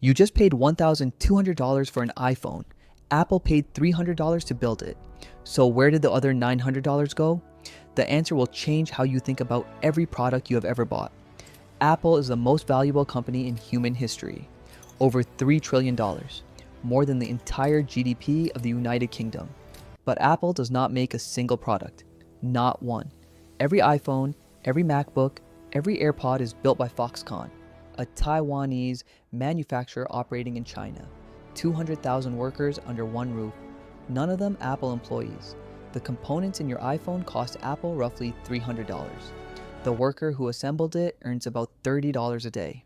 You just paid $1,200 for an iPhone. Apple paid $300 to build it. So where did the other $900 go? The answer will change how you think about every product you have ever bought. Apple is the most valuable company in human history. Over $3 trillion, more than the entire GDP of the United Kingdom. But Apple does not make a single product. Not one. Every iPhone, every MacBook, every AirPod is built by Foxconn, a Taiwanese manufacturer operating in China. 200,000 workers under one roof. None of them Apple employees. The components in your iPhone cost Apple roughly $300. The worker who assembled it earns about $30 a day.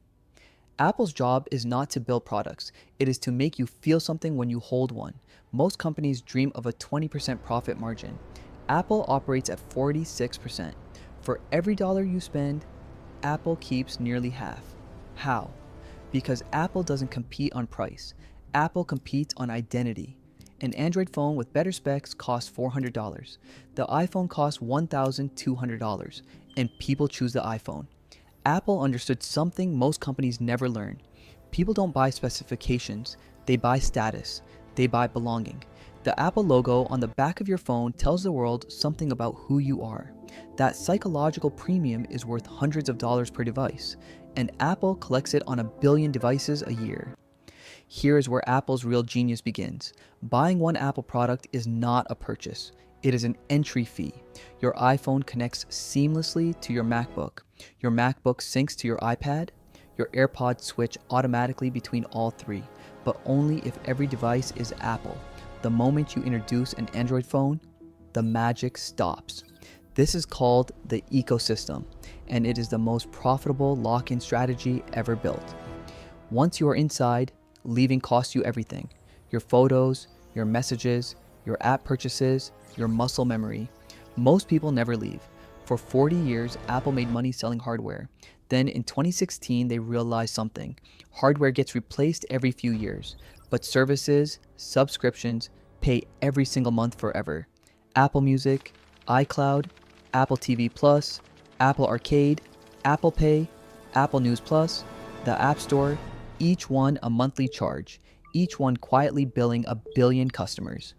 Apple's job is not to build products. It is to make you feel something when you hold one. Most companies dream of a 20% profit margin. Apple operates at 46%. For every dollar you spend, Apple keeps nearly half. How? Because Apple doesn't compete on price. Apple competes on identity. An Android phone with better specs costs $400. The iPhone costs $1,200, and people choose the iPhone. Apple understood something most companies never learn. People don't buy specifications, they buy status, they buy belonging. The Apple logo on the back of your phone tells the world something about who you are. That psychological premium is worth hundreds of dollars per device, and Apple collects it on 1 billion devices a year. Here is where Apple's real genius begins. Buying one Apple product is not a purchase. It is an entry fee. Your iPhone connects seamlessly to your MacBook. Your MacBook syncs to your iPad. Your AirPods switch automatically between all three, but only if every device is Apple. The moment you introduce an Android phone, the magic stops. This is called the ecosystem, and it is the most profitable lock-in strategy ever built. Once you are inside, leaving costs you everything. Your photos, your messages, your app purchases, your muscle memory. Most people never leave. For 40 years, Apple made money selling hardware. Then in 2016, they realized something. Hardware gets replaced every few years, but services, subscriptions, pay every single month forever. Apple Music, iCloud, Apple TV Plus, Apple Arcade, Apple Pay, Apple News Plus, the App Store, each one a monthly charge, each one quietly billing 1 billion customers.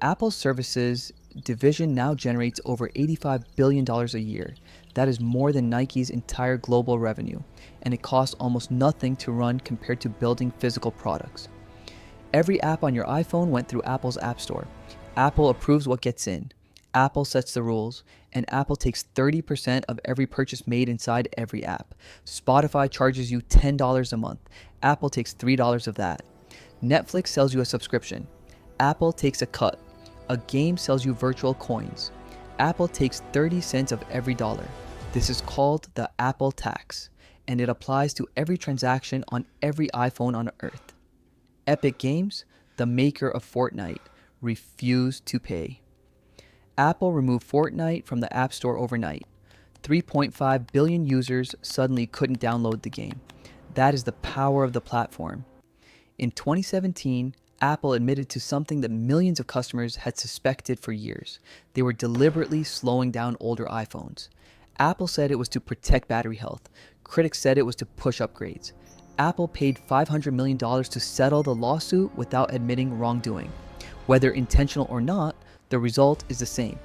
Apple's services division now generates over $85 billion a year. That is more than Nike's entire global revenue, and it costs almost nothing to run compared to building physical products. Every app on your iPhone went through Apple's App Store. Apple approves what gets in. Apple sets the rules, and Apple takes 30% of every purchase made inside every app. Spotify charges you $10 a month. Apple takes $3 of that. Netflix sells you a subscription. Apple takes a cut. A game sells you virtual coins. Apple takes 30 cents of every dollar. This is called the Apple tax, and it applies to every transaction on every iPhone on Earth. Epic Games, the maker of Fortnite, refused to pay. Apple removed Fortnite from the App Store overnight. 3.5 billion users suddenly couldn't download the game. That is the power of the platform. In 2017, Apple admitted to something that millions of customers had suspected for years. They were deliberately slowing down older iPhones. Apple said it was to protect battery health. Critics said it was to push upgrades. Apple paid $500 million to settle the lawsuit without admitting wrongdoing. Whether intentional or not, the result is the same.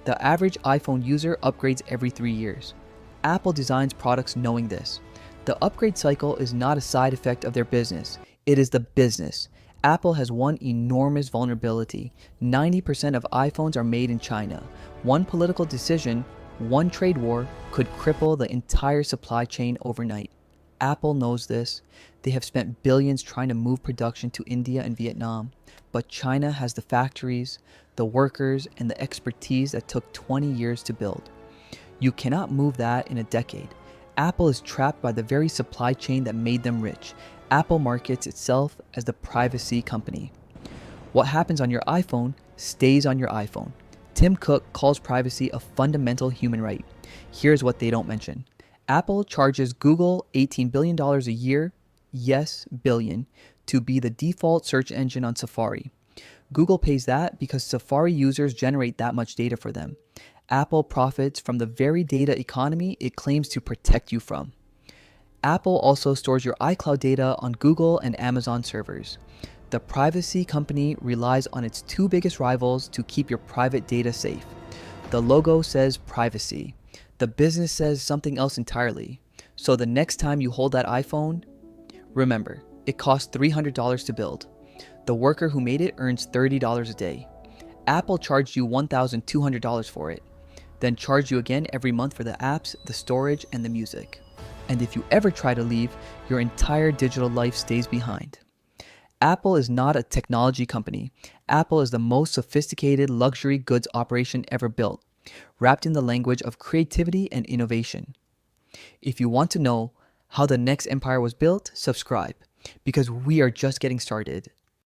The average iPhone user upgrades every 3 years. Apple designs products knowing this. The upgrade cycle is not a side effect of their business. It is the business. Apple has one enormous vulnerability. 90% of iPhones are made in China. One political decision, one trade war, could cripple the entire supply chain overnight. Apple knows this. They have spent billions trying to move production to India and Vietnam. But China has the factories, the workers, and the expertise that took 20 years to build. You cannot move that in a decade. Apple is trapped by the very supply chain that made them rich. Apple markets itself as the privacy company. What happens on your iPhone stays on your iPhone. Tim Cook calls privacy a fundamental human right. Here's what they don't mention. Apple charges Google $18 billion a year, yes, billion, to be the default search engine on Safari. Google pays that because Safari users generate that much data for them. Apple profits from the very data economy it claims to protect you from. Apple also stores your iCloud data on Google and Amazon servers. The privacy company relies on its two biggest rivals to keep your private data safe. The logo says privacy. The business says something else entirely. So the next time you hold that iPhone, remember, it costs $300 to build. The worker who made it earns $30 a day. Apple charged you $1,200 for it, then charged you again every month for the apps, the storage, and the music. And if you ever try to leave, your entire digital life stays behind. Apple is not a technology company. Apple is the most sophisticated luxury goods operation ever built, wrapped in the language of creativity and innovation. If you want to know how the next empire was built, subscribe, because we are just getting started.